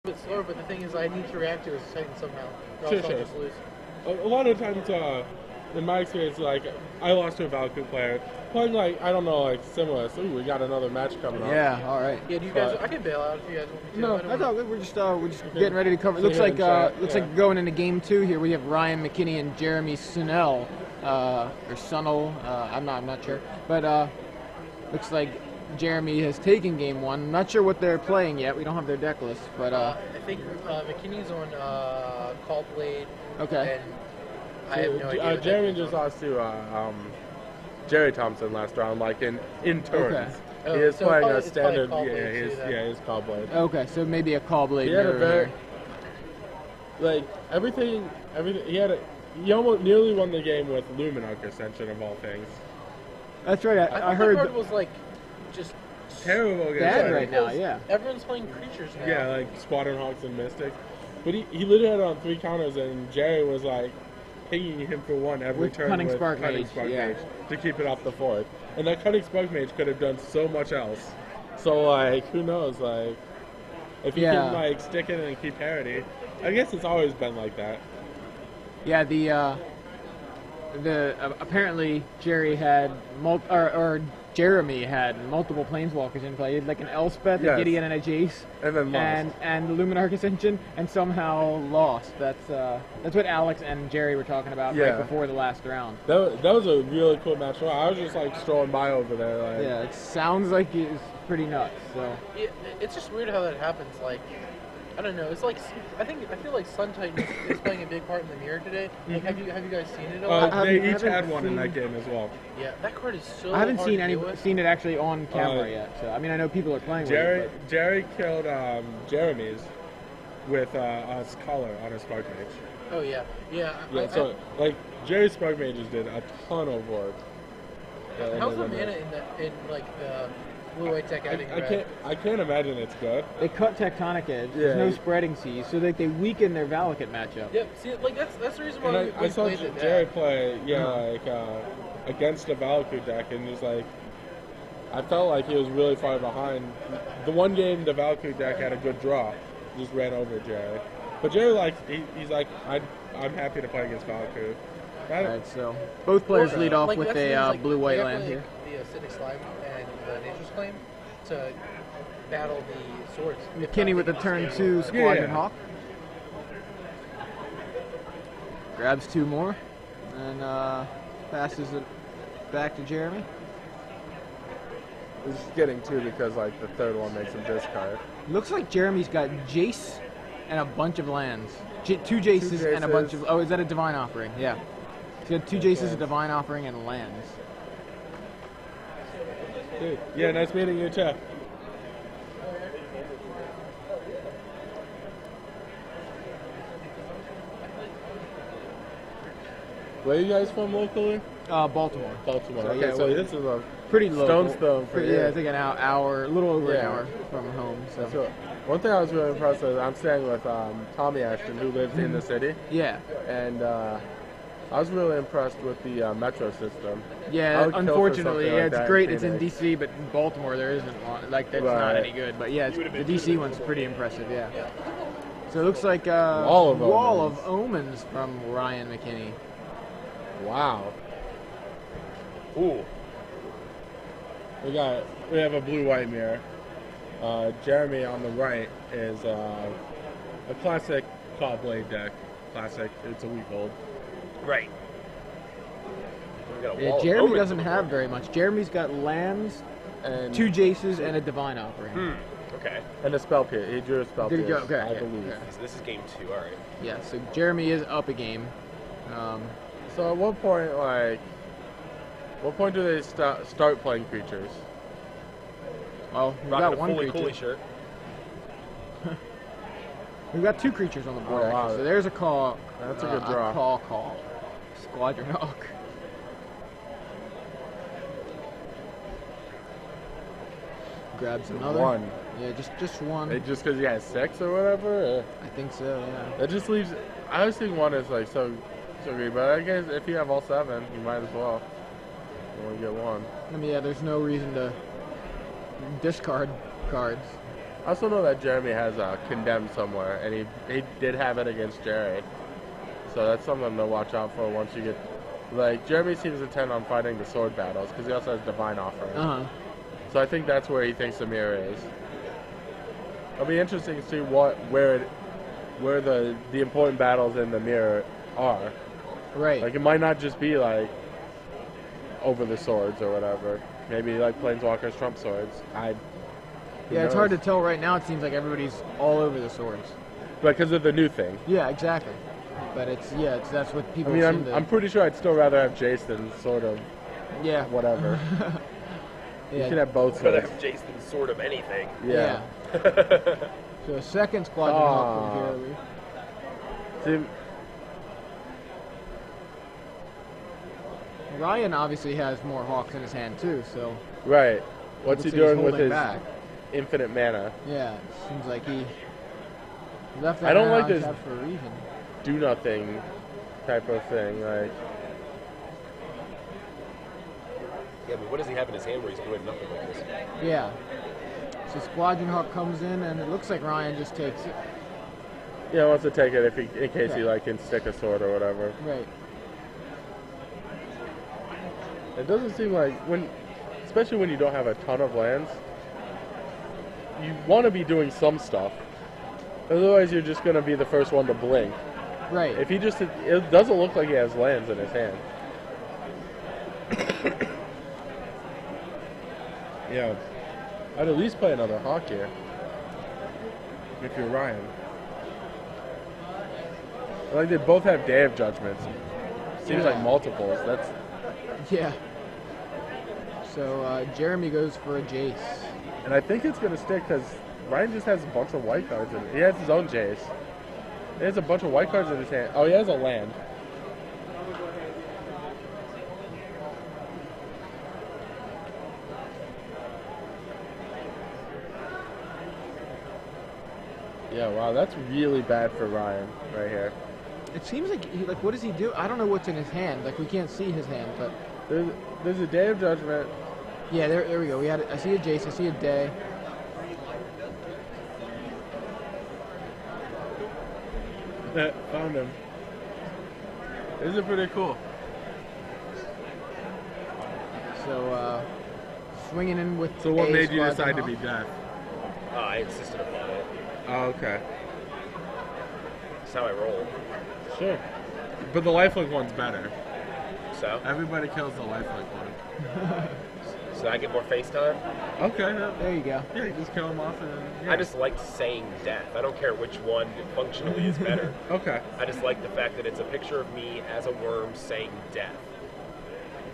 bit slower, but the thing is, I need to react to his Titan somehow. Or Sure, else I'll sure. just lose. A lot of times, in my experience, like, I lost to a Valkyrie player. Playing, like, I don't know, like, similar. So, we got another match coming up. Yeah, all right. Yeah, do you guys? I can bail out if you guys want me to. No, I thought we're just getting ready to cover. It looks Yeah, like yeah. like going into game 2 here. We have Ryan McKinney and Jeremy Sunell, or Sunell. I'm not sure, but looks like Jeremy has taken game 1. I'm not sure what they're playing yet. We don't have their deck list, but I think McKinney's on Call Blade. okay. And I have no idea. What Jeremy that is just lost to Jerry Thompson last round, like in turns. Okay. Oh, He is so playing it's a probably standard. Call Yeah, Blade too, then. his Call Blade. Okay, so maybe a Call Blade He had a mirror very, here. like everything. He almost nearly won the game with Luminarch Ascension of all things. That's right. I I thought heard the card was like just Terrible against bad like, right now. because Yeah. Everyone's playing creatures now. Yeah, like Squadron Hawks and Mystics. But he literally had it on 3 counters, and Jerry was like pinging him for 1 every With turn Cunning with Spark Cunning Mage, Spark yeah. Mage to keep it off the 4th. And that Cunning Spark Mage could have done so much else. So like, who knows? Like, if you Yeah. can like stick it and keep parity, I guess it's always been like that. Yeah, apparently Jerry had or Jeremy had multiple planeswalkers in play. He had like an Elspeth, Yes. a Gideon, and a Jace, And then lost. and the Luminarch Ascension, and somehow lost. That's what Alex and Jerry were talking about Yeah. right before the last round. That was a really cool match. I was just like strolling by over there. Like, Yeah, it sounds like it's pretty nuts. So Yeah, it's just weird how that happens. Like, I don't know. It's like I feel like Sun Titan is playing a big part in the mirror today. Like, have you guys seen it? All? They I each had haven't one in that seen- game as well. Yeah, that card is so. I haven't hard seen to deal with. seen it actually on camera Uh, yet. So I mean, I know people are playing with it. Jerry killed Jeremy's with a color on his Spark Mage. Oh yeah. Yeah, so like Jerry's Spark Mages did a ton of work. How's the mana in like the blue-white tech adding red? I can't imagine it's good. They cut Tectonic Edge. Yeah. There's no spreading seas, so they weaken their Valakut matchup. Yep. See, like that's the reason why And we I saw played it. Jerry play, against a Valkyrie deck, and just like, I felt like he was really far behind. The one game the Valkyrie deck had a good draw, just ran over Jerry. But Jerry, like, he's like, I'm happy to play against Valkyrie. Alright, so both players lead off Like, with that's the thing, a like, blue-white they land play, here. The Acidic Slime and the Nature's Claim to battle the swords. If McKinney not, with they a can turn just 2 stay Squadron Yeah. Hawk. Grabs 2 more and passes it back to Jeremy. He's just getting 2 because like the third one makes him discard. Looks like Jeremy's got Jace and a bunch of lands. 2 Jaces and a bunch of... Oh, is that a Divine Offering? Yeah. He's got 2 Jaces, a Divine Offering, and lands. Dude, yeah, nice meeting you too. Where are you guys from locally? Baltimore. Baltimore. So, Okay, yeah, so well, this is a Pretty local. stone's throw for you. Yeah, I think an hour, a little over an Yeah. hour from home. So, So, one thing I was really impressed with, I'm staying with Tommy Ashton, who lives in the city, yeah. and I was really impressed with the metro system. I Yeah, would kill for unfortunately, something yeah, like it's that great. in It's in Phoenix. DC, but in Baltimore there isn't one. Like that's not Right. any good. But yeah, the DC one's pretty impressive. Yeah. So it looks like Wall of Wall Omens. of Omens from Ryan McKinney. Wow. Ooh. We have a blue-white mirror. Jeremy on the right is a classic Call Blade deck. Classic. It's a week old. Right. We got a Yeah, wall of Jeremy omens doesn't on the have board. very much. Jeremy's got lands, And 2 Jaces, and a Divine Offering. Okay. and a spell pierce. He drew a spell Did he pierce, go? Okay, I okay, believe. okay. So this is game 2. All right. Yeah. So Jeremy is up a game. So at what point do they start playing creatures? Well, we've Rocking got a one fully creature. coolie shirt. We've got 2 creatures on the board. Oh, wow. Actually. So there's a call. That's a good draw. A call. Squadron Hawk. Grabs another. One. Yeah, just one. Just because he has 6 or whatever? Or? I think so. Yeah. That just leaves. I always think 1 is like so great, but I guess if you have all 7, you might as well. You only get 1. I mean, yeah. There's no reason to discard cards. I also know that Jeremy has condemned somewhere, and he did have it against Jerry. So that's something to watch out for once you get... Like, Jeremy seems intent on fighting the sword battles, because he also has Divine Offering. So I think that's where he thinks the mirror is. It'll be interesting to see where the important battles in the mirror are. Right. Like, it might not just be, like, over the swords or whatever. Maybe, like, Planeswalkers trump swords. Yeah, it's hard to tell right now. It seems like everybody's all over the swords. Because of the new thing. Yeah, exactly. But that's what people. I mean, I'm pretty sure I'd still rather have Jace than sort of. Yeah. Whatever. Yeah. You can have both But swords. that's Jason's sort of anything. Yeah. So a second Squadron Hawk from Jeremy. See, Ryan obviously has more Hawks in his hand too, so. right. What's he looks like he's doing with holding his back. infinite mana? Yeah, it seems like he left that I don't mana like this untapped for a reason. do nothing type of thing. Like, Yeah, but what does he have in his hand where he's doing nothing like this? Yeah. So Squadron Hawk comes in, and it looks like Ryan just takes it. yeah, wants to take it in case he Yeah. like can stick a sword or whatever. Right. It doesn't seem like especially when you don't have a ton of lands, you want to be doing some stuff. Otherwise, you're just gonna be the first one to blink. Right. If he just, it doesn't look like he has lands in his hand. Yeah, I'd at least play another Hawk here. If you're Ryan. Like, they both have Day of Judgments. Seems like multiples. That's Yeah. So Jeremy goes for a Jace. And I think it's gonna stick because Ryan just has a bunch of white cards in it. He has his own Jace. He has a bunch of white cards in his hand. Oh, he has a land. Yeah, wow, that's really bad for Ryan right here. It seems like what does he do? I don't know what's in his hand. Like, we can't see his hand, but There's a Day of Judgment. yeah, there we go. I see a Jace. I see a Day. Found him. This is pretty cool. So swinging in with. So what a made you Squadron decide to Hawk. be deaf? I insisted upon it. Oh, okay. That's how I roll. Sure. But the lifelink one's better. So? Everybody kills the lifelink one. So I get more face time? Okay. There you go. Yeah, you just kill them off and yeah. I just like saying death. I don't care which one functionally is better. Okay. I just like the fact that it's a picture of me as a worm saying death.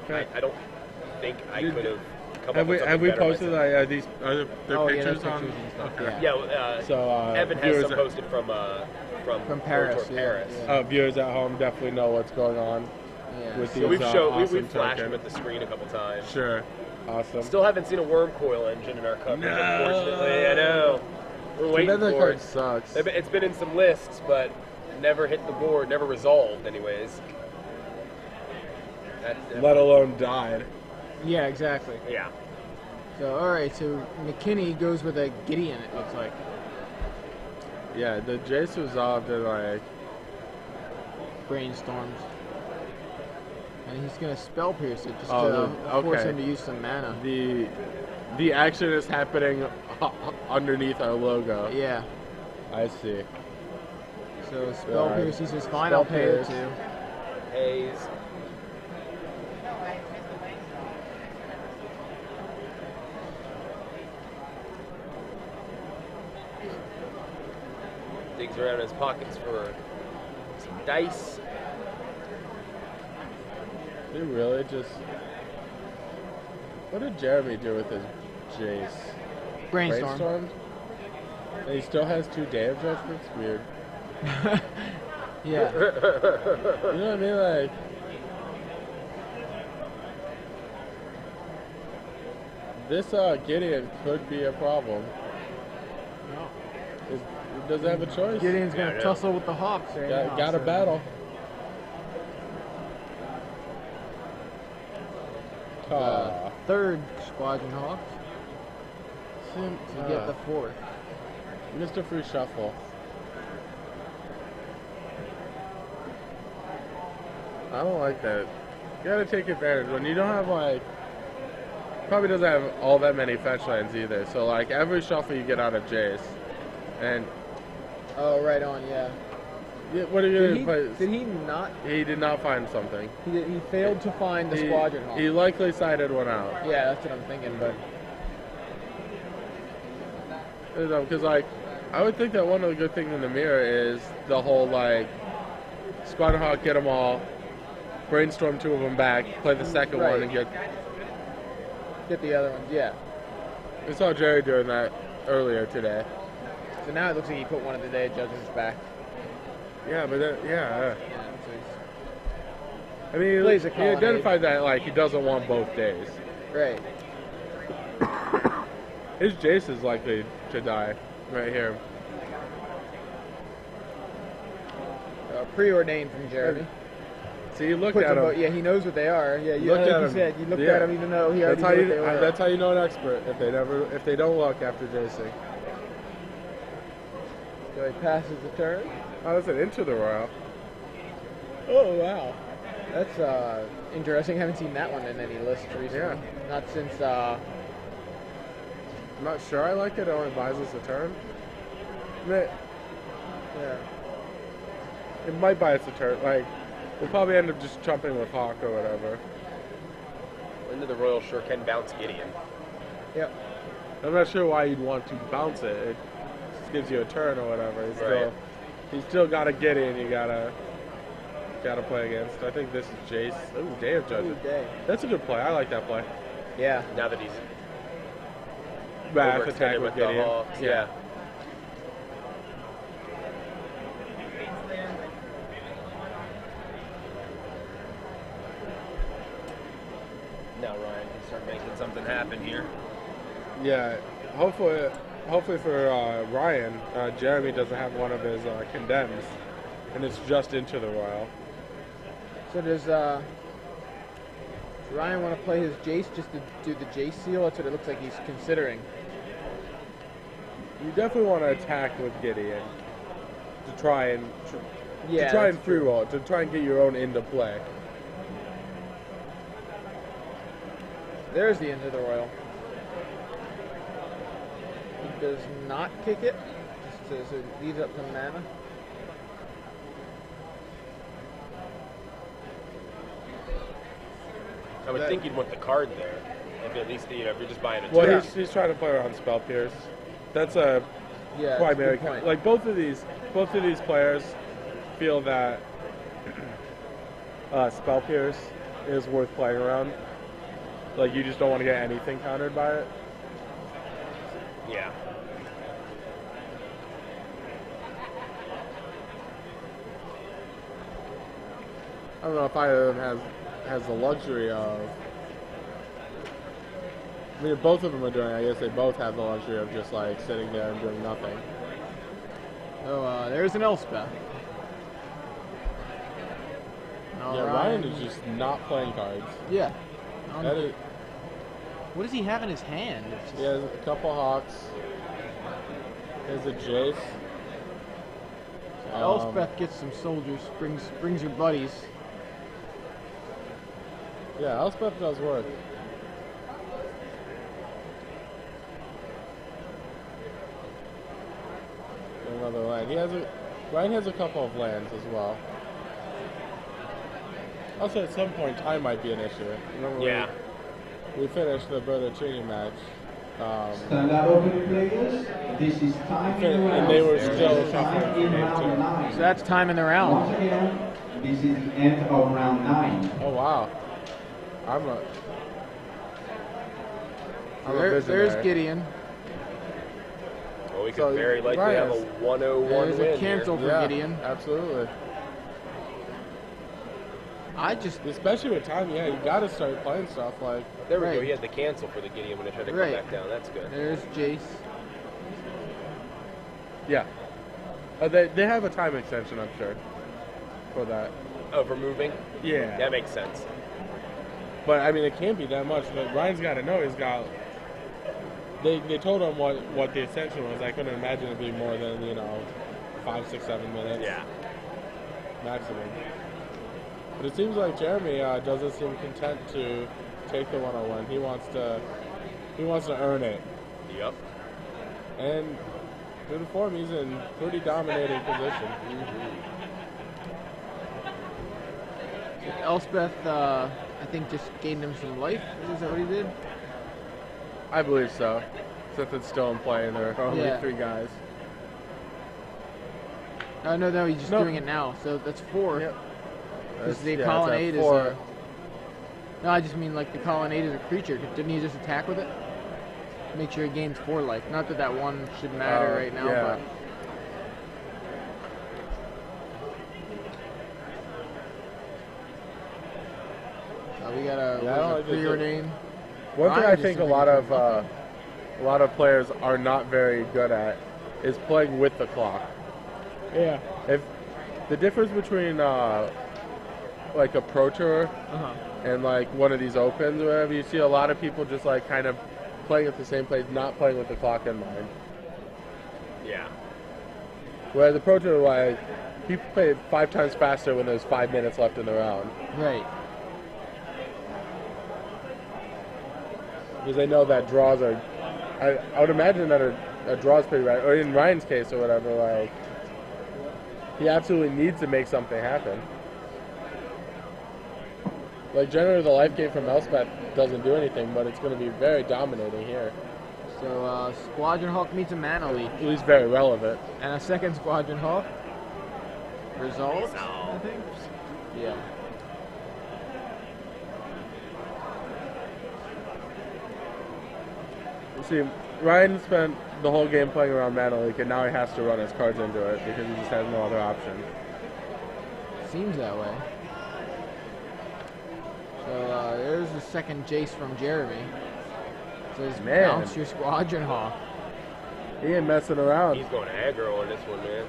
Okay. I don't think I could have come Have up with something we better posted myself. there there's pictures on? pictures and stuff, Okay. yeah. Yeah, So Evan has viewers some posted from Paris, Tour Paris. yeah. viewers at home definitely know what's going on Yeah. with So these. we've awesome we've flashed token. them at the screen a couple times. Sure. Awesome. Still haven't seen a worm coil engine in our coverage, No. unfortunately. I know. We're Too waiting bad that for card it. sucks. It's been in some lists, but never hit the board, never resolved, anyways. Let alone died. Yeah, exactly. Yeah. So all right, so McKinney goes with a Gideon. It looks like. Yeah, the Jace resolved and like Brainstorms. And he's gonna spell pierce it just Oh, to force okay. him to use some mana. the action is happening underneath our logo. Yeah. I see. So spell Alright. pierce. He says, "Fine, Spell I'll pay it pierce. too." Hayes. Digs around in his pockets for some dice. They really just. What did Jeremy do with his Jace? Brainstorm. Brainstormed? And he still has 2 Day of Judgments? Weird. Yeah. You know what I mean? Like. This Gideon could be a problem. Does it have a choice? Gideon's gonna Yeah, I know. tussle with the Hawks right now. Got a so- battle. The third Squadron Hawks Sim- to get the fourth. Mr. Free Shuffle. I don't like that. You gotta take advantage when you don't have like. Probably doesn't have all that many fetch lands either. So like every shuffle you get out of Jace, and Oh, right on, yeah. what are you gonna play? Did he not? He did not find something. He failed to find the Squadron Hall. He likely sided one out. Yeah, that's what I'm thinking, but. Because like, I would think that one of the good things in the mirror is the whole like, Squadron Hawk, get them all, brainstorm 2 of them back, play the second Right. one, and get the other ones, yeah. We saw Jerry doing that earlier today. So now it looks like he put one of the day judges back. Yeah, but yeah. Yeah, I mean, Plays a he colonnade. identified that like he doesn't want both days. right. His Jace is likely to die right here. Preordained from Jeremy. See, you looked Puts at them him. both- yeah, he knows what they are. Yeah, you, Look like at you him. said, you looked Yeah. at him even though he already That's how knew you. what they were. That's how you know an expert. If they don't look after Jacing. So he passes the turn. Oh, that's an Into the Royal. Oh, wow. That's interesting. I haven't seen that one in any lists recently. Yeah. Not since, I'm not sure I like it. It only buys us a turn. yeah. It might buy us a turn. Like, we'll probably end up just jumping with Hawk or whatever. Into the Royal sure can bounce Gideon. Yep. I'm not sure why you'd want to bounce it. It just gives you a turn or whatever. You still gotta get in. You gotta play against. I think this is Jace. Ooh, Day of Judgment. Ooh, day. That's a good play. I like that play. Yeah. Now that he's Back overextended attack with the Gideon. Hawks. Yeah. Now Ryan can start making something happen here. Yeah. Hopefully for Ryan, Jeremy doesn't have one of his condemns, and it's just Into the Royal. So does Ryan want to play his Jace just to do the Jace seal? That's what it looks like he's considering. You definitely want to attack with Gideon to try and Yeah. free that's true. roll, to try and get your own into play. There's the end of the Royal. He does not kick it, so it leaves up some mana. I would think you'd want the card there. If at least, if you're just buying a Well, turn. he's trying to play around Spell Pierce. That's a Yeah, primary. that's a good point. Like both of these players feel that Spell Pierce is worth playing around. Like you just don't want to get anything countered by it. Yeah. I don't know if either of them has the luxury of. I mean, if both of them are doing it, I guess they both have the luxury of just like sitting there and doing nothing. Oh, there's an Elspeth. Yeah, Ryan is just not playing cards. Yeah. That is, What does he have in his hand? It's just, he has a couple Hawks. He has a Jace. Elspeth gets some soldiers, brings her buddies. Yeah, Elspeth does work. Another land. Ryan has a couple of lands as well. Also, at some point, time might be an issue. Remember Yeah. we finished the Bertocchini match. Stand up, open players. This is time in the round. And they were This still is time shuffling in game round 2. 9. So that's time in the round. Once again, this is the end of round 9. Oh wow! I'm a There's visionary. Gideon. Well, we could So, very likely Ryan, have a 101 There's win a cancel here. for Yeah, Gideon. absolutely. Especially with time, yeah, you got to start playing stuff like. There we go. Right. He had the cancel for the Gideon when it tried to come Right. back down. That's good. There's Jace. Yeah. They have a time extension, I'm sure, for that. Oh, for moving? Yeah. That makes sense. But I mean, it can't be that much. But Ryan's got to know he's got they told him what the extension was. I couldn't imagine it being more than 5, 6, 7 minutes. Yeah. Maximum. But it seems like Jeremy doesn't seem content to take the 101. He wants to earn it. Yep. And due to form, he's in pretty dominating position. Elspeth, I think, just gained him some life. Is that what he did? I believe so. Since it's still in play and there are only Yeah. 3 guys. No, he's just doing it now. So that's 4. Yep. Because the It's colonnade at is 4. No, I just mean like the colonnade is a creature. Didn't he just attack with it? Make sure he gains 4 life. Not that that one should matter right now, yeah. but. We got a preordained. One thing Ryan I just think a did lot of players are not very good at is playing with the clock. Yeah. If the difference between like a pro tour and like one of these opens or whatever, you see a lot of people just like kind of playing at the same place, not playing with the clock in mind. Yeah. Whereas the pro tour, like people play 5 times faster when there's 5 minutes left in the round. Right. Because they know that draws are. I would imagine that a draw is pretty right. Or in Ryan's case or whatever, like he absolutely needs to make something happen. Like generally, the life gain from Elspeth doesn't do anything, but it's going to be very dominating here. So Squadron Hawk meets a Mana Leak. At least very relevant. And a second Squadron Hawk. Result, I think? Yeah. See, Ryan spent the whole game playing around Mana Leak, and now he has to run his cards into it because he just has no other option. Seems that way. So there's the second Jace from Jeremy. Says Man. bounce your Squadron Hawk. He ain't messing around. He's going aggro on this one, man.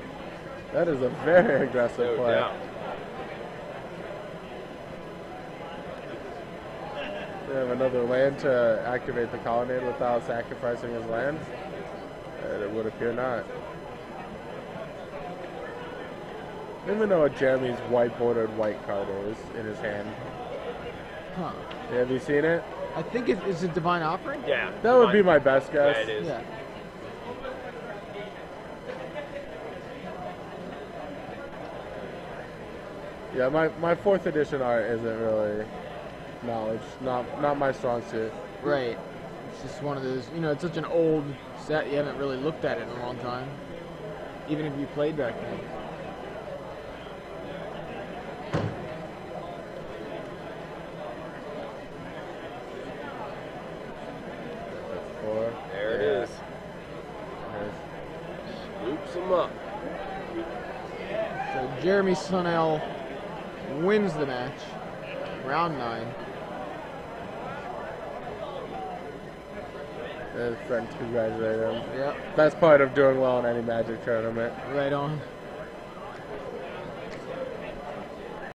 That is a very aggressive No play. doubt. We have another land to activate the colonnade without sacrificing his land. And it would appear not. I don't even know what Jeremy's white bordered white card is in his hand. Huh. Yeah, have you seen it? I think it's a Divine Offering? Yeah. That would be my best guess. Yeah, it is. Yeah. Yeah, my 4th edition art isn't really knowledge. Not my strong suit. Right. It's just one of those, it's such an old set, you haven't really looked at it in a long time. Even if you played back then. There it is. Scoops him up. So Jeremy Sunell wins the match. Round 9. His friends congratulate him. Yep. Best part of doing well in any Magic tournament. Right on.